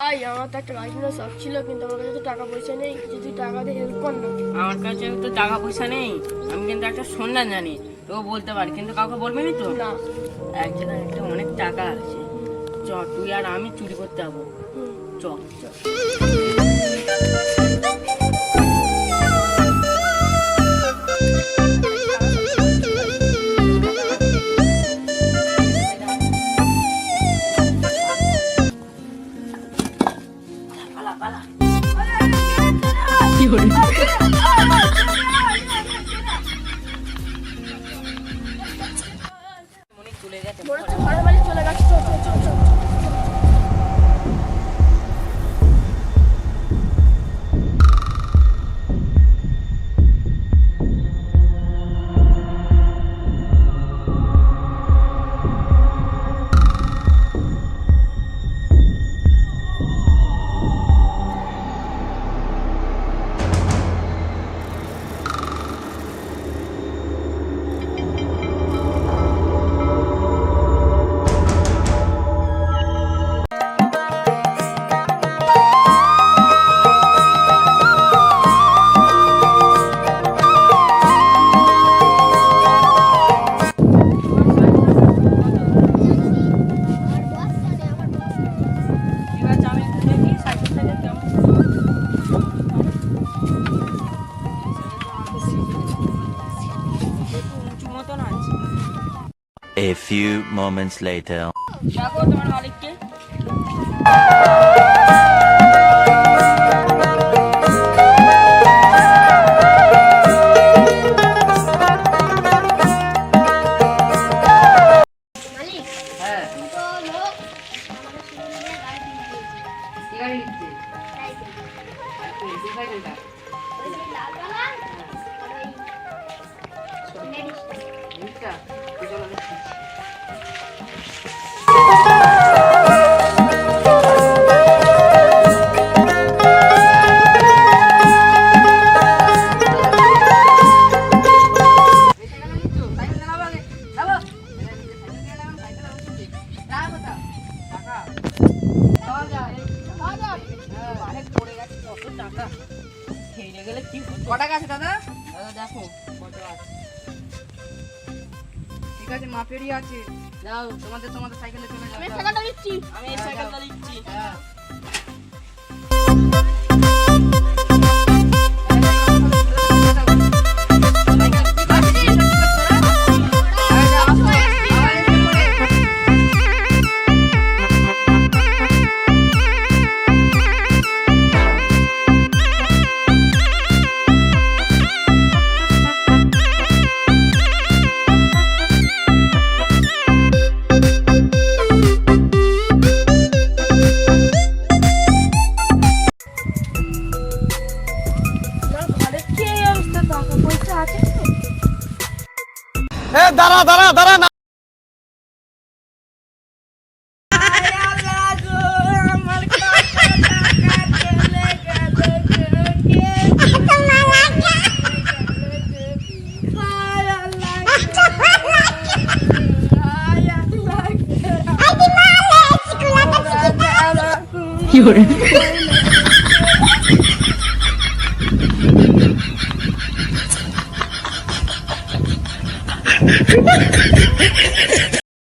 ভাই আমার তো একটা গাড়ি কেনার শখ ছিল, কিন্তু আমার কাছে তো টাকা পয়সা নেই, যদি টাকা দিয়ে হেল্প কর না। আমার কাছে তো টাকা পয়সা নেই, আমি কিন্তু একটা সন্ধান জানি, তোকে বলতে পারি, কিন্তু কাউকে বলবি না তো? না। এক জায়গায় একটা অনেক টাকা আছে, চ তুই আর আমি চুরি করতে যাবো, চ চ। চলে গেছে, মনে হচ্ছে ঘরের মালিক চলে গেছে। চল চল চল চল। ঠিক আছে, আমি একটু দেখি সাইকেলটাকে কেমন। উঁচু মতন আছে। A few moments later. দেখো তোমার মালিককে। মালিক হ্যাঁ, তো লোক কি গাড়ি নিচ্ছে? সাইকেল, কোন সাইকেলটা? ওই যে লালবালা আর ওই লেডিসটা। নিচটা? তুই চলো দেখছি। কটা আছে দাদা? দেখো কত আছে। ঠিক আছে, মাপেরই আছে। যাও তোমাদের তোমাদের সাইকেলে চলে যাও। আমি সাইকেলটা নিচ্ছি। আমি এই সাইকেলটা নিচ্ছি। হ্যাঁ। না, ঘরের কি এই অবস্থা? টাকা পয়সা আছে তো? দাঁড়া দাঁড়া দাঁড়া না। কি করে? কি